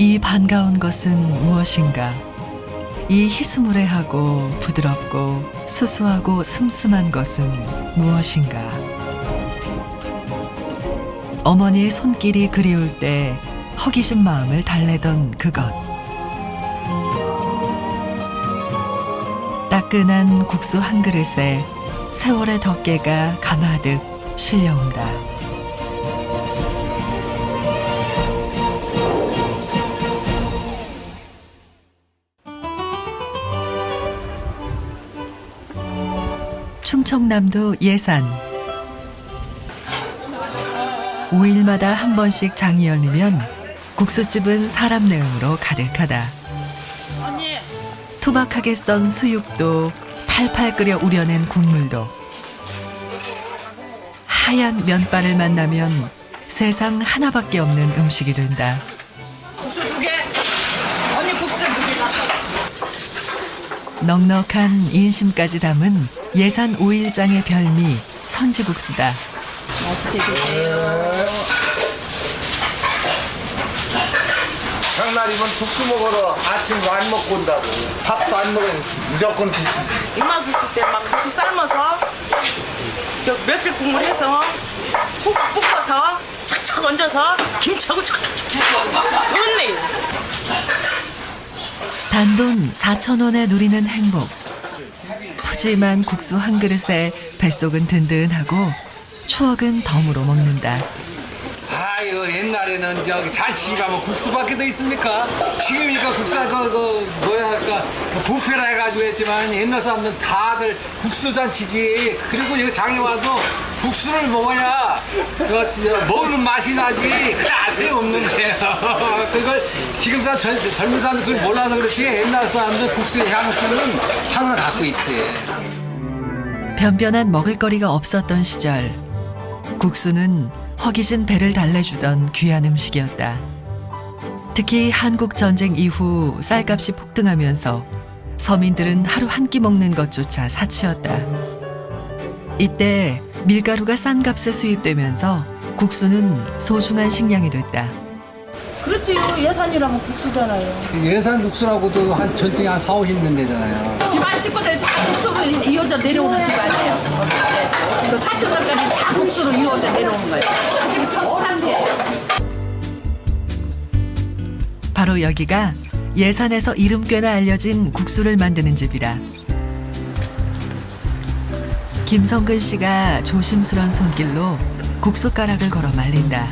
이 반가운 것은 무엇인가? 이 희스무레하고 부드럽고 수수하고 슴슴한 것은 무엇인가? 어머니의 손길이 그리울 때 허기진 마음을 달래던 그것. 따끈한 국수 한 그릇에 세월의 덮개가 가마득 실려온다. 충청남도 예산. 5일마다 한 번씩 장이 열리면 국수집은 사람 내음으로 가득하다. 언니. 투박하게 썬 수육도 팔팔 끓여 우려낸 국물도 하얀 면발을 만나면 세상 하나밖에 없는 음식이 된다. 국수 2개. 언니 국수 2개. 넉넉한 인심까지 담은 예산 5일장의 별미 선지국수다. 맛있게 드세요. 장날이면 국수 먹으러 아침도 안 먹고 온다고. 밥도 안 먹으면 무조건 국수. 이만국수 때 막 국수 삶아서 저 며칠 국물 해서 호박 볶아서 착착 얹어서 김치하고 착착착 끝내요. 단돈 4,000원에 누리는 행복. 푸짐한 국수 한 그릇에 뱃속은 든든하고 추억은 덤으로 먹는다. 아유, 옛날에는 저기 잔치 가면 국수밖에 더 있습니까? 지금이니까 국수가 뭐야 할까 부페라 해가지고 했지만 옛날 사람들은 다들 국수 잔치지. 그리고 여기 장에 와도 국수를 먹어야 먹는 맛이 나지. 그냥 아세요 없는데요. 그걸 지금 젊은 사람들 그걸 몰라서 그렇지 옛날 사람들 국수의 향수는 항상 갖고 있지. 변변한 먹을거리가 없었던 시절 국수는 허기진 배를 달래주던 귀한 음식이었다. 특히 한국 전쟁 이후 쌀값이 폭등하면서 서민들은 하루 한 끼 먹는 것조차 사치였다. 이때 밀가루가 싼 값에 수입되면서 국수는 소중한 식량이 됐다. 그렇지요. 예산이라면 국수잖아요. 예산 국수라고도 한 전통이 한 4, 50년 되잖아요. 집안 식구들이 다 국수로 이어져 내려오는 집안이에요. 그 사촌들까지 다 국수로 이어져 내려오는 거예요. 집이 첫사람이에요. 바로 여기가 예산에서 이름 꽤나 알려진 국수를 만드는 집이다. 김성근 씨가 조심스런 손길로 국숫가락을 걸어 말린다.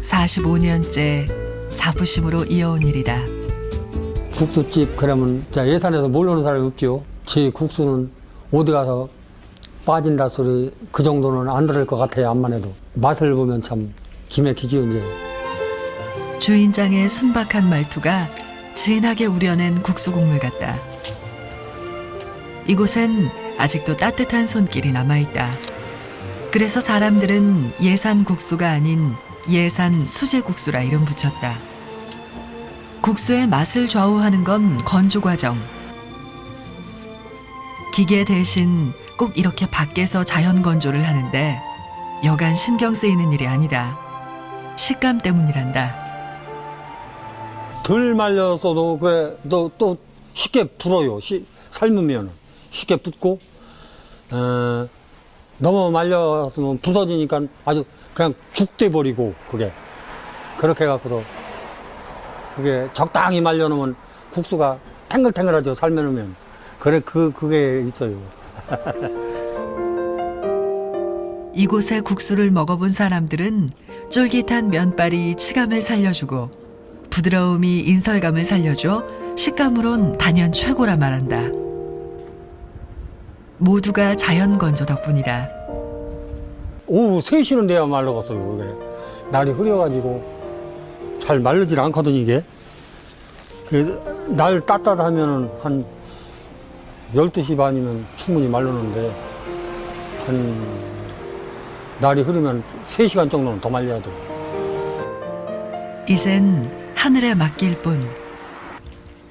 45년째 자부심으로 이어온 일이다. 국수집 그러면 예산에서 모르는 사람이 없죠. 제 국수는 어디 가서 빠진다 소리 그 정도는 안 들을 것 같아요. 암만 해도. 맛을 보면 참 기맥히지요 이제. 주인장의 순박한 말투가 진하게 우려낸 국수 국물 같다. 이곳엔 아직도 따뜻한 손길이 남아있다. 그래서 사람들은 예산 국수가 아닌 예산 수제국수라 이름 붙였다. 국수의 맛을 좌우하는 건 건조 과정. 기계 대신 꼭 이렇게 밖에서 자연 건조를 하는데 여간 신경 쓰이는 일이 아니다. 식감 때문이란다. 덜 말렸어도 또 쉽게 불어요. 삶으면 쉽게 붙고 너무 말렸으면 부서지니까 아주 그냥 죽돼 버리고 그게 그렇게 해갖고서 그게 적당히 말려놓으면 국수가 탱글탱글하죠. 삶아놓으면 그게 있어요. 이곳의 국수를 먹어본 사람들은 쫄깃한 면발이 치감을 살려주고 부드러움이 인설감을 살려줘 식감으론 단연 최고라 말한다. 모두가 자연 건조 덕분이다. 오후 3시는 돼야 말라갔어요. 이게 날이 흐려가지고 잘 마르질 않거든 이게. 날 따뜻하면은 한 12시 반이면 충분히 말르는데 한 날이 흐르면 3시간 정도는 더 말려야 돼. 이젠 하늘에 맡길 뿐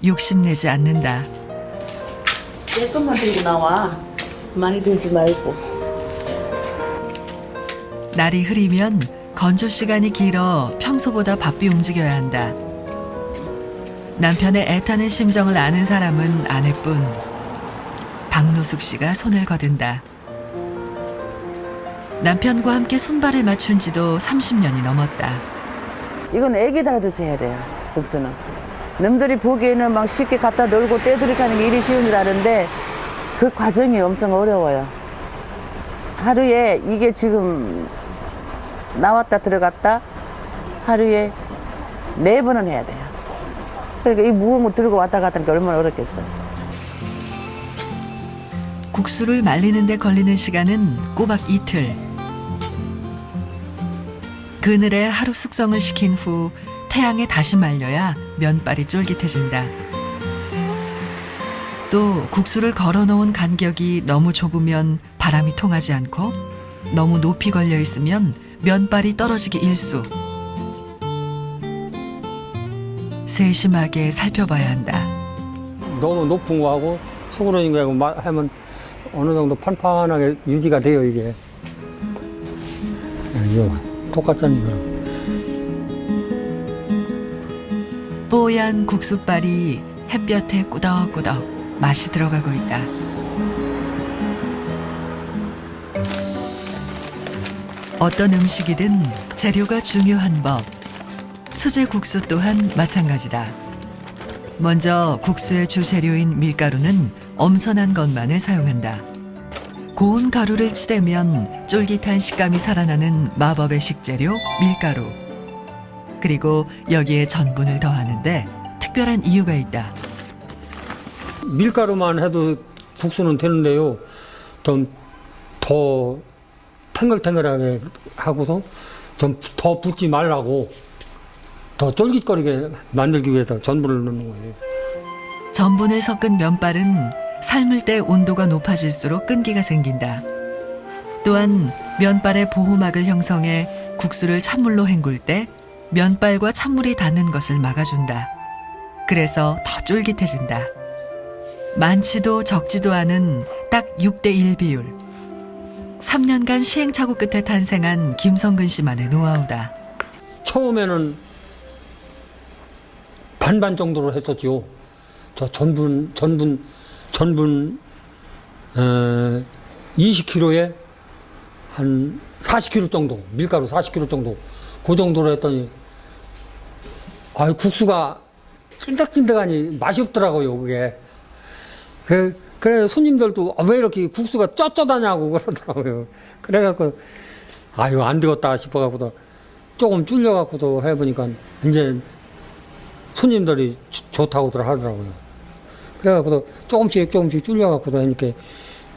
욕심내지 않는다. 내 것만 들고 나와. 많이 들지 말고. 날이 흐리면 건조 시간이 길어 평소보다 바삐 움직여야 한다. 남편의 애타는 심정을 아는 사람은 아내뿐. 박노숙 씨가 손을 거둔다. 남편과 함께 손발을 맞춘 지도 30년이 넘었다. 이건 애기들한테 해야 돼요, 국수는. 남들이 보기에는 막 쉽게 갖다 놀고 떼들이 가는 게 일이 쉬운 줄 아는데 그 과정이 엄청 어려워요. 하루에 이게 지금 나왔다 들어갔다 하루에 4번은 해야 돼요. 그러니까 이 무거운 거 들고 왔다 갔다 하는 게 얼마나 어렵겠어요. 국수를 말리는 데 걸리는 시간은 꼬박 이틀. 그늘에 하루 숙성을 시킨 후 태양에 다시 말려야 면발이 쫄깃해진다. 또 국수를 걸어놓은 간격이 너무 좁으면 바람이 통하지 않고 너무 높이 걸려 있으면 면발이 떨어지기 일쑤. 세심하게 살펴봐야 한다. 너무 높은 거하고 수그러진 거하고 하면 어느 정도 판판하게 유지가 돼요, 이게. 이거 똑같잖아요. 뽀얀 국수발이 햇볕에 꾸덕꾸덕 맛이 들어가고 있다. 어떤 음식이든 재료가 중요한 법. 수제 국수 또한 마찬가지다. 먼저 국수의 주재료인 밀가루는 엄선한 것만을 사용한다. 고운 가루를 치대면 쫄깃한 식감이 살아나는 마법의 식재료 밀가루. 그리고 여기에 전분을 더하는데 특별한 이유가 있다. 밀가루만 해도 국수는 되는데요. 좀 더 탱글탱글하게 하고서 좀 더 붓지 말라고 더 쫄깃거리게 만들기 위해서 전분을 넣는 거예요. 전분을 섞은 면발은 삶을 때 온도가 높아질수록 끈기가 생긴다. 또한 면발의 보호막을 형성해 국수를 찬물로 헹굴 때 면발과 찬물이 닿는 것을 막아준다. 그래서 더 쫄깃해진다. 많지도 적지도 않은 딱 6대1 비율. 3년간 시행착오 끝에 탄생한 김성근 씨만의 노하우다. 처음에는 반반 정도로 했었지요. 저 전분 20kg에 한 40kg 정도, 밀가루 40kg 정도, 그 정도로 했더니, 국수가 찐득찐득하니 맛이 없더라고요, 그게. 그래, 손님들도 왜 이렇게 국수가 쩌쩌다냐고 그러더라고요. 그래갖고, 안 되겠다 싶어갖고도 조금 줄여갖고도 해보니까, 이제 손님들이 좋다고들 하더라고요. 그래갖고도 조금씩 줄여갖고도 하니까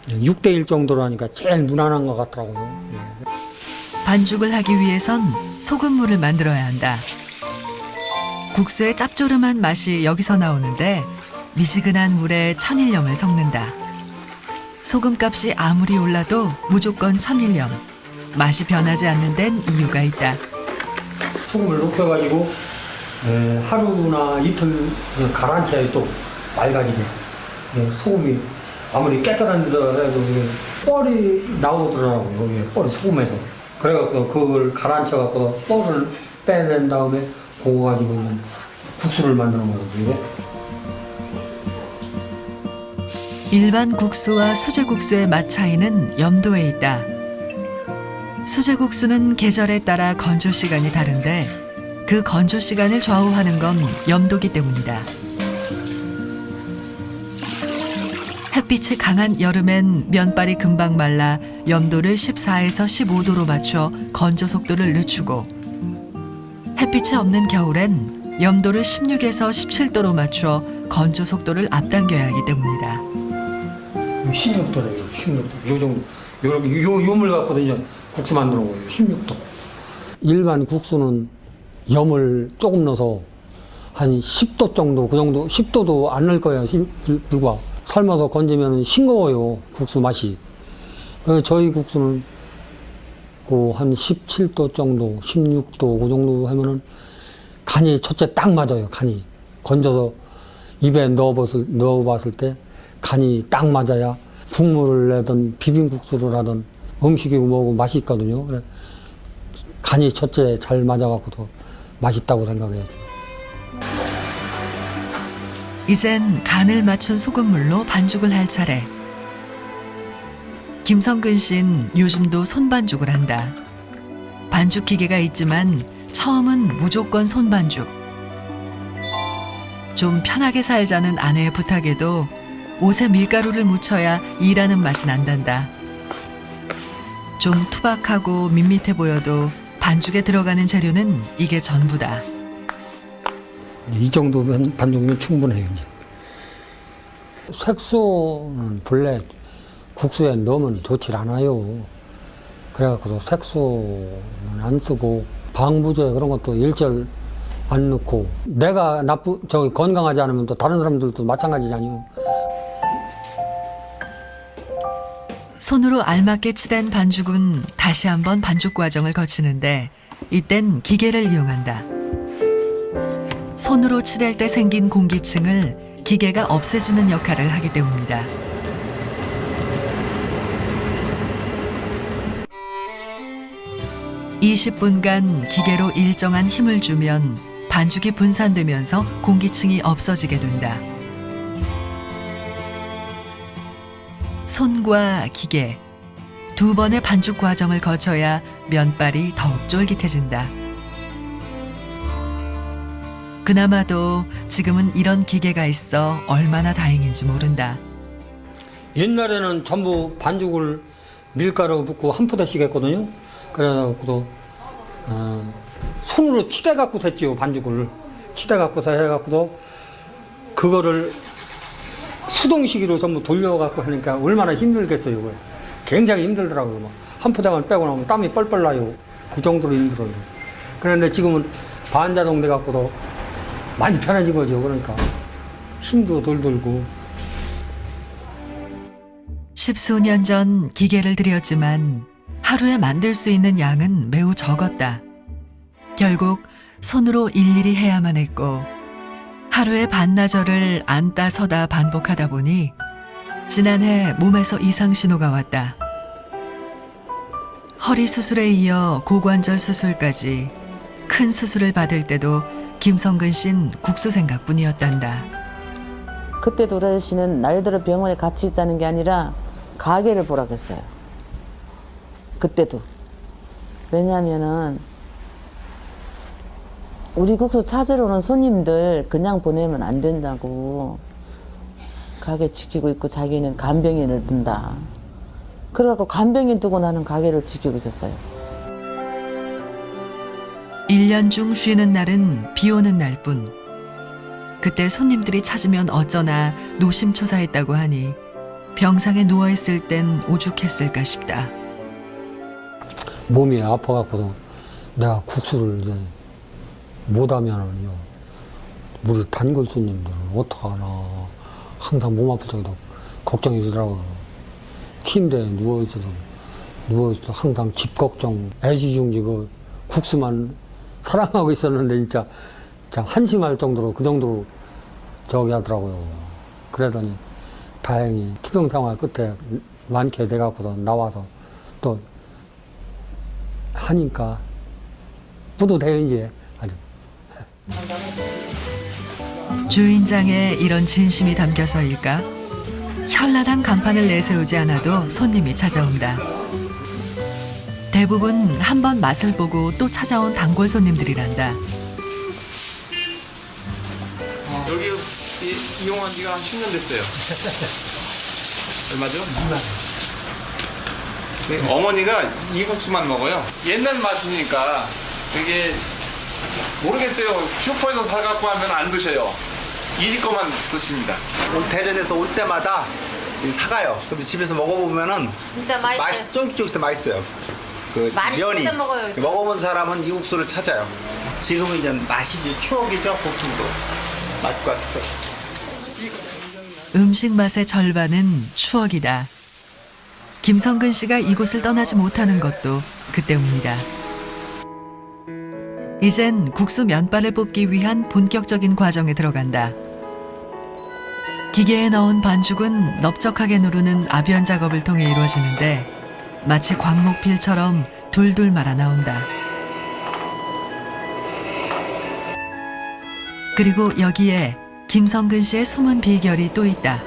6대1 정도로 하니까 제일 무난한 것 같더라고요. 반죽을 하기 위해선 소금물을 만들어야 한다. 국수의 짭조름한 맛이 여기서 나오는데 미지근한 물에 천일염을 섞는다. 소금값이 아무리 올라도 무조건 천일염. 맛이 변하지 않는 데는 이유가 있다. 소금을 녹여가지고 하루나 이틀 가라앉혀야 또 맑아지게. 소금이 아무리 깨끗한 데다 해도 뻘이 나오더라고요. 여기 뻘이 소금에서. 그래갖고 그걸 가라앉혀갖고 뻘을 빼낸 다음에 그거 가지고 있는 국수를 만드는 거거든요. 일반 국수와 수제국수의 맛 차이는 염도에 있다. 수제국수는 계절에 따라 건조 시간이 다른데 그 건조 시간을 좌우하는 건 염도기 때문이다. 햇빛이 강한 여름엔 면발이 금방 말라 염도를 14에서 15도로 맞춰 건조 속도를 늦추고 햇빛이 없는 겨울엔 염도를 16에서 17도로 맞춰 건조 속도를 앞당겨야 하기 때문이다. 16도래요, 16도. 요 정도. 요물 갖고도 이제 국수 만드는 거예요, 16도. 일반 국수는 염을 조금 넣어서 한 10도 정도, 그 정도, 10도도 안 넣을 거예요, 누가. 삶아서 건지면 싱거워요, 국수 맛이. 저희 국수는 한 17도 정도, 16도, 그 정도 하면은 간이 첫째 딱 맞아요, 간이. 건져서 입에 넣어봤을 때 간이 딱 맞아야 국물을 내든 비빔국수를 하든 음식이고 뭐고 맛이 있거든요. 그래 간이 첫째 잘 맞아갖고도 맛있다고 생각해야지. 이젠 간을 맞춘 소금물로 반죽을 할 차례. 김성근 씨는 요즘도 손반죽을 한다. 반죽 기계가 있지만 처음은 무조건 손반죽. 좀 편하게 살자는 아내의 부탁에도 옷에 밀가루를 묻혀야 일하는 맛이 난단다. 좀 투박하고 밋밋해 보여도 반죽에 들어가는 재료는 이게 전부다. 이 정도면 반죽이면 충분해요. 이제. 색소는 본래 국수에 넣으면 좋지 않아요. 그래갖고서 색소는 안 쓰고 방부제 그런 것도 일절 안 넣고 내가 건강하지 않으면 또 다른 사람들도 마찬가지잖아요. 손으로 알맞게 치댄 반죽은 다시 한번 반죽 과정을 거치는데 이땐 기계를 이용한다. 손으로 치댈 때 생긴 공기층을 기계가 없애주는 역할을 하기 때문이다. (20분간) 기계로 일정한 힘을 주면 반죽이 분산되면서 공기층이 없어지게 된다. 손과 기계, 두 번의 반죽 과정을 거쳐야 면발이 더욱 쫄깃해진다. 그나마도 지금은 이런 기계가 있어 얼마나 다행인지 모른다. 옛날에는 전부 반죽을 밀가루 붓고 한 푸대씩 했거든요. 그래갖고도 손으로 치대갖고 했지요. 반죽을 치대갖고서 해갖고도 그거를 수동식으로 전부 돌려갖고 하니까 얼마나 힘들겠어요. 그거. 굉장히 힘들더라고요. 한 푸대만 빼고 나면 땀이 뻘뻘 나요. 그 정도로 힘들어요. 그런데 지금은 반자동 돼갖고도 많이 편해진 거죠. 그러니까 힘도 덜 들고. 10수년 전 기계를 들였지만 하루에 만들 수 있는 양은 매우 적었다. 결국 손으로 일일이 해야만 했고 하루에 반나절을 앉다 서다 반복하다 보니 지난해 몸에서 이상 신호가 왔다. 허리 수술에 이어 고관절 수술까지 큰 수술을 받을 때도 김성근 씨는 국수 생각뿐이었단다. 그때 도라지 씨는 날들어 병원에 같이 있자는 게 아니라 가게를 보라고 했어요. 그때도. 왜냐하면은 우리 국수 찾으러 오는 손님들 그냥 보내면 안 된다고. 가게 지키고 있고 자기는 간병인을 둔다. 그래갖고 간병인 두고 나는 가게를 지키고 있었어요. 1년 중 쉬는 날은 비 오는 날뿐. 그때 손님들이 찾으면 어쩌나 노심초사했다고 하니 병상에 누워있을 땐 오죽했을까 싶다. 몸이 아파갖고도 내가 국수를 이제 못하면은요, 우리 단골 손님들은 어떡하나 항상 몸 아플 적에도 걱정이 되더라고요. 침대에 누워있어도 항상 집 걱정, 애지중지 그 국수만 사랑하고 있었는데 진짜 한심할 정도로 그 정도로 저기 하더라고요. 그러더니 다행히 투병 생활 끝에 많게 돼갖고도 나와서 또 하니까 뿌듯해요 이제 아주. 주인장의 이런 진심이 담겨서일까? 현란한 간판을 내세우지 않아도 손님이 찾아온다. 대부분 한번 맛을 보고 또 찾아온 단골 손님들이란다. 여기 이용한 지가 한 10년 됐어요. 얼마죠? 네, 어머니가 이 국수만 먹어요. 옛날 맛이니까 되게 모르겠어요. 슈퍼에서 사갖고 하면 안 드셔요. 이 집 거만 드십니다. 대전에서 올 때마다 사가요. 근데 집에서 먹어보면은 진짜 맛있어요. 쫄깃쫄깃 맛있어요. 그 많이 면이 시켜 먹어요. 먹어본 사람은 이 국수를 찾아요. 지금은 이제 맛이지 추억이죠. 국수도 맛과 추억. 음식 맛의 절반은 추억이다. 김성근 씨가 이곳을 떠나지 못하는 것도 그 때문이다. 이젠 국수 면발을 뽑기 위한 본격적인 과정에 들어간다. 기계에 넣은 반죽은 넓적하게 누르는 압연 작업을 통해 이루어지는데 마치 광목필처럼 둘둘 말아 나온다. 그리고 여기에 김성근 씨의 숨은 비결이 또 있다.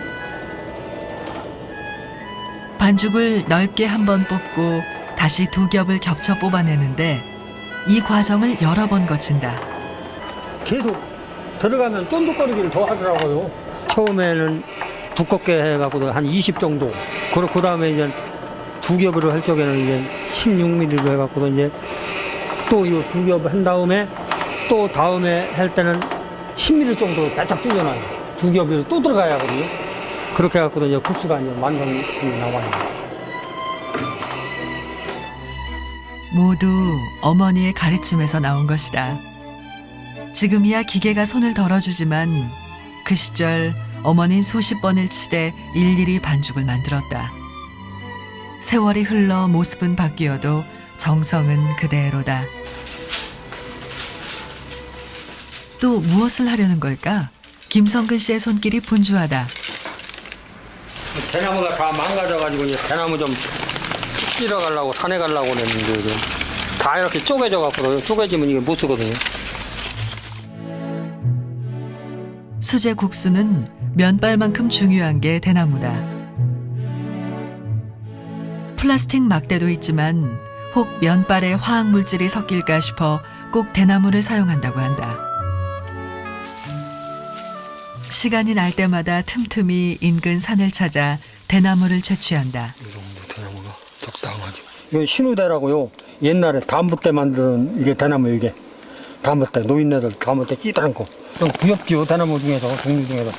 반죽을 넓게 한번 뽑고 다시 두 겹을 겹쳐 뽑아내는데 이 과정을 여러 번 거친다. 계속 들어가면 쫀득거리기를 더 하더라고요. 처음에는 두껍게 해갖고 한 20 정도. 그리고 그 다음에 이제 두 겹으로 할 적에는 이제 16mm로 해갖고 이제 또 이 두 겹 한 다음에 또 다음에 할 때는 10mm 정도 바짝 줄여놔요. 두 겹이 또 들어가야 하거든요. 그렇게 해갖고 이제 국수가 이제 완성이 나와요. 모두 어머니의 가르침에서 나온 것이다. 지금이야 기계가 손을 덜어주지만 그 시절 어머니는 수십 번을 치되 일일이 반죽을 만들었다. 세월이 흘러 모습은 바뀌어도 정성은 그대로다. 또 무엇을 하려는 걸까? 김성근 씨의 손길이 분주하다. 대나무가 다 망가져가지고 이제 대나무 좀 찌러 가려고 산에 가려고 그랬는데 이게 다 이렇게 쪼개져갖고 쪼개지면 이게 못 쓰거든요. 수제 국수는 면발만큼 중요한 게 대나무다. 플라스틱 막대도 있지만 혹 면발에 화학물질이 섞일까 싶어 꼭 대나무를 사용한다고 한다. 시간이 날 때마다 틈틈이 인근 산을 찾아 대나무를 채취한다. 이 정도 대나무가 적당하죠. 이건 신우대라고요. 옛날에 담부 때 만드는 이게 대나무 이게. 담부 때 노인네들 담부 때 찌도 않고. 좀 귀엽죠 대나무 중에서 종류 중에서.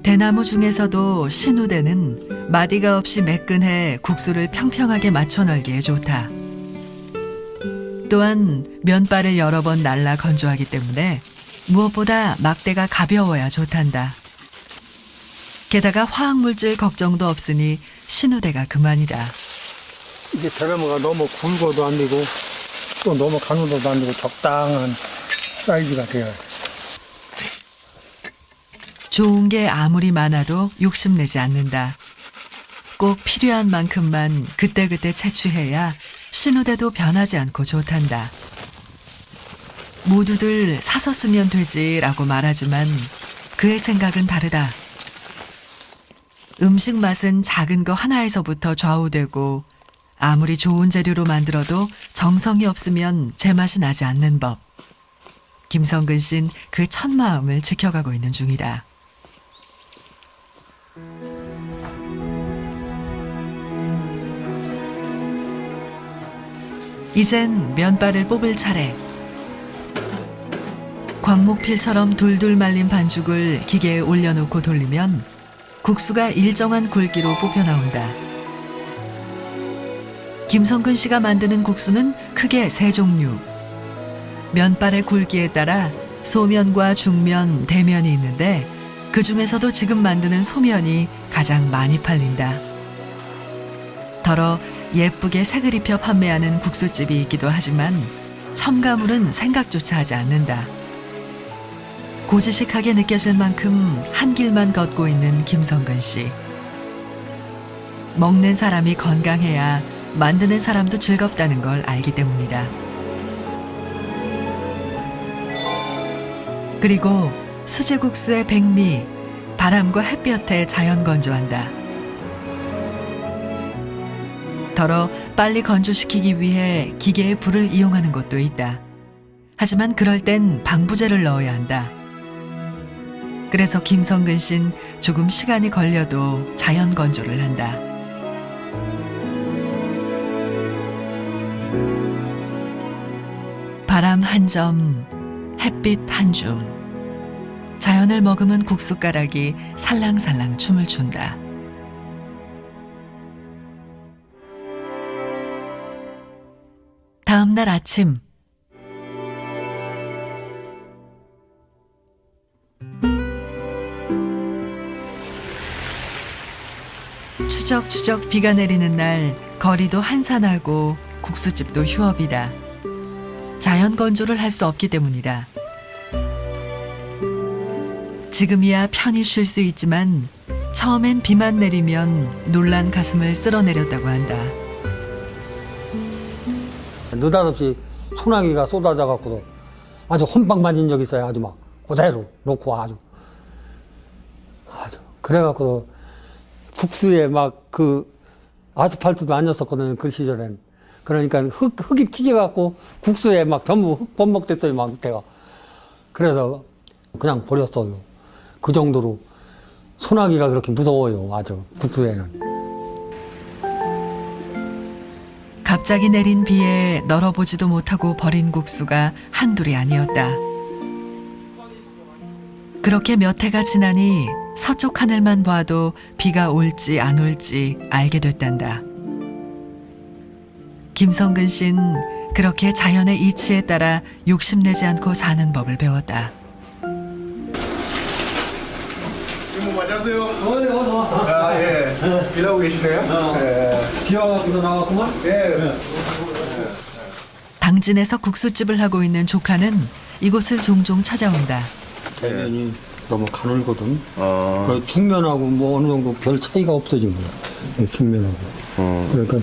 대나무 중에서도 신우대는 마디가 없이 매끈해 국수를 평평하게 맞춰 널기에 좋다. 또한 면발을 여러 번 날라 건조하기 때문에 무엇보다 막대가 가벼워야 좋단다. 게다가 화학물질 걱정도 없으니 신우대가 그만이다. 이게 대나무가 너무 굵어도 안 되고 또 너무 가늘어도 안 되고 적당한 사이즈가 돼야 돼. 좋은 게 아무리 많아도 욕심내지 않는다. 꼭 필요한 만큼만 그때그때 채취해야 신우대도 변하지 않고 좋단다. 모두들 사서 쓰면 되지라고 말하지만 그의 생각은 다르다. 음식 맛은 작은 거 하나에서부터 좌우되고 아무리 좋은 재료로 만들어도 정성이 없으면 제맛이 나지 않는 법. 김성근 씨는 그 첫마음을 지켜가고 있는 중이다. 이젠 면발을 뽑을 차례. 광목필처럼 둘둘 말린 반죽을 기계에 올려놓고 돌리면 국수가 일정한 굵기로 뽑혀 나온다. 김성근 씨가 만드는 국수는 크게 세 종류. 면발의 굵기에 따라 소면과 중면, 대면이 있는데 그 중에서도 지금 만드는 소면이 가장 많이 팔린다. 더러 예쁘게 색을 입혀 판매하는 국수집이 있기도 하지만 첨가물은 생각조차 하지 않는다. 고지식하게 느껴질 만큼 한 길만 걷고 있는 김성근 씨. 먹는 사람이 건강해야 만드는 사람도 즐겁다는 걸 알기 때문이다. 그리고 수제국수의 백미, 바람과 햇볕에 자연 건조한다. 더러 빨리 건조시키기 위해 기계의 불을 이용하는 것도 있다. 하지만 그럴 땐 방부제를 넣어야 한다. 그래서 김성근 씨는 조금 시간이 걸려도 자연 건조를 한다. 바람 한 점, 햇빛 한 줌. 자연을 머금은 국숫가락이 살랑살랑 춤을 춘다. 다음 날 아침. 추적추적 비가 내리는 날 거리도 한산하고 국수집도 휴업이다. 자연 건조를 할 수 없기 때문이다. 지금이야 편히 쉴 수 있지만 처음엔 비만 내리면 놀란 가슴을 쓸어내렸다고 한다. 느닷없이 소나기가 쏟아져 갖고도 아주 혼빵 맞은 적 있어요. 아주 막 그대로 놓고 아주 그래갖고 국수에 막 그 아스팔트도 아니었었거든요. 그 시절엔. 그러니까 흙이 튀겨갖고 국수에 막 전부 흙 범벅됐어요. 막 밑에가. 그래서 그냥 버렸어요. 그 정도로 소나기가 그렇게 무서워요. 아주 국수에는. 갑자기 내린 비에 널어보지도 못하고 버린 국수가 한둘이 아니었다. 그렇게 몇 해가 지나니 서쪽 하늘만 봐도 비가 올지 안 올지 알게 됐단다. 김성근 씨는 그렇게 자연의 이치에 따라 욕심내지 않고 사는 법을 배웠다. 이모 안녕하세요. 어서 와. 아 예. 일하고 계시네요. 예. 비 와가지고 나왔구만. 예. 당진에서 국수집을 하고 있는 조카는 이곳을 종종 찾아온다. 대면이 너무 가늘거든. 어. 그 중면하고 뭐 어느 정도 별 차이가 없어진 거야. 중면하고. 그러니까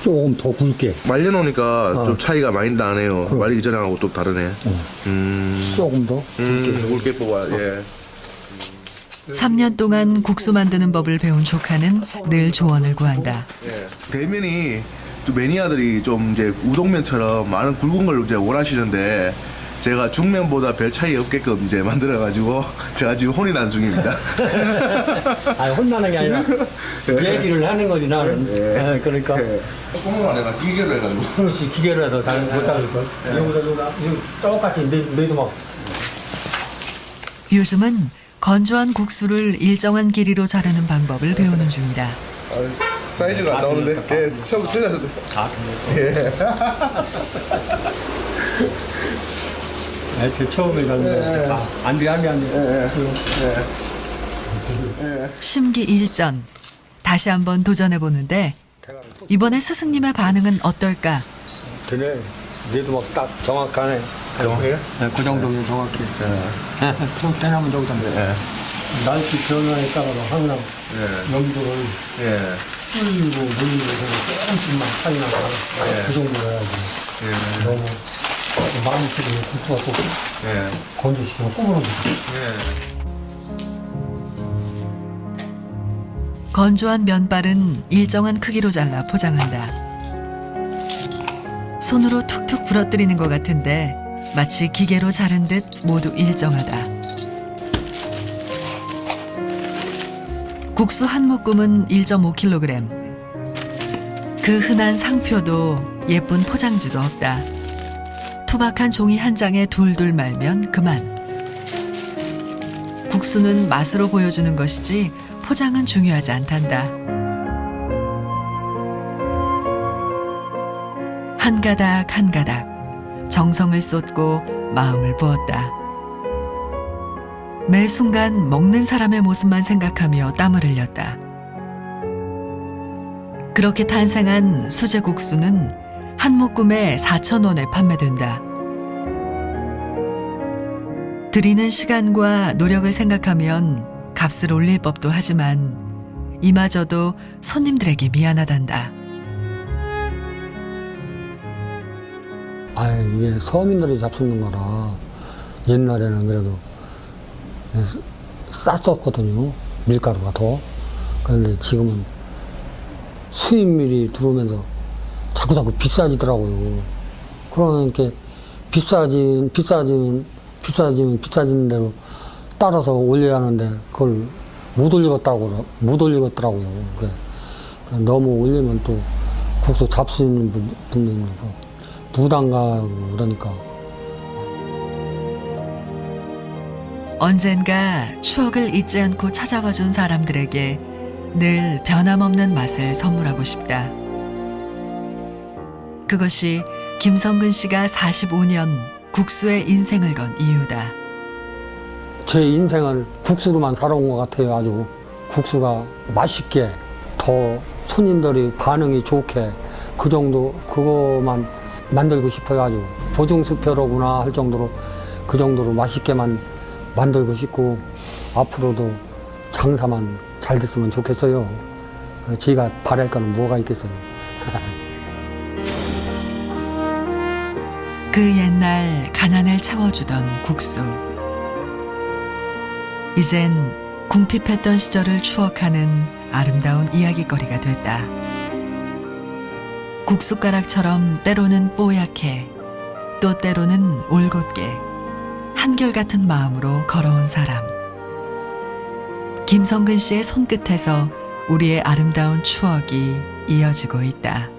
조금 더 굵게. 말려놓으니까 좀 차이가 많이 나네요. 말리기 전에하고 또 다르네. 조금 더 굵게 뽑아. 예. 3년 동안 국수 만드는 법을 배운 조카는 늘 조언을 구한다. 예. 대면이 좀 매니아들이 좀 이제 우동면처럼 많은 굵은 걸 이제 원하시는데 제가 중면보다 별 차이 없게끔 이제 만들어가지고 제가 지금 혼이 나는 중입니다. 아니 혼나는 게 아니라 얘기를 하는 거지 나는. 예. 그러니까. 손으로 안 해가 기계로 해가지고. 그렇지 기계로 해서 잘 못하니까. 여기다 똑같이 너희도 막. 요즘은 건조한 국수를 일정한 길이로 자르는 방법을 배우는 중이다. 사이즈가 안 나오는데. 예. 처음 틀려서. 예. 제 처음에 가는 거. 안 돼. 심기일전. 다시 한번 도전해보는데 이번에 스승님의 반응은 어떨까? 그래. 너도 막 딱 정확하네. 정확해요? 네, 그 정도면 정확해. 그럼 대나무 정도인데. 날씨 변화에 따라서 항상 염도를 불리고 물리고 조금씩만 차이 나고 그 정도로 해야지. 너무 많이 끓이면 국수가 또 건조시키면 꼬부러져. 건조한 면발은 일정한 크기로 잘라 포장한다. 손으로 툭툭 부러뜨리는 것 같은데 마치 기계로 자른 듯 모두 일정하다. 국수 한 묶음은 1.5kg. 그 흔한 상표도 예쁜 포장지도 없다. 투박한 종이 한 장에 둘둘 말면 그만. 국수는 맛으로 보여주는 것이지 포장은 중요하지 않단다. 한 가닥 한 가닥 정성을 쏟고 마음을 부었다. 매 순간 먹는 사람의 모습만 생각하며 땀을 흘렸다. 그렇게 탄생한 수제국수는 한 묶음에 4,000원에 판매된다. 들이는 시간과 노력을 생각하면 값을 올릴 법도 하지만 이마저도 손님들에게 미안하단다. 이게 서민들이 잡수는 거라 옛날에는 그래도 쌌었거든요. 밀가루가 더. 그런데 지금은 수입밀이 들어오면서 자꾸 비싸지더라고요. 그러니까 비싸지는 대로 따라서 올려야 하는데 그걸 못 올리겠더라고요. 너무 올리면 또 국수 잡수는 분들은 부담 가고 그러니까. 언젠가 추억을 잊지 않고 찾아와준 사람들에게 늘 변함없는 맛을 선물하고 싶다. 그것이 김성근 씨가 45년 국수에 인생을 건 이유다. 제 인생을 국수로만 살아온 것 같아요. 아주 국수가 맛있게 더 손님들이 반응이 좋게 그 정도 그거만 만들고 싶어요. 아주 보증수표로구나 할 정도로 그 정도로 맛있게만 만들고 싶고 앞으로도 장사만 잘 됐으면 좋겠어요. 제가 바랄 거는 뭐가 있겠어요. 그 그 옛날 가난을 채워주던 국수. 이젠 궁핍했던 시절을 추억하는 아름다운 이야기거리가 됐다. 국숟가락처럼 때로는 뽀얗게 또 때로는 올곧게 한결같은 마음으로 걸어온 사람. 김성근 씨의 손끝에서 우리의 아름다운 추억이 이어지고 있다.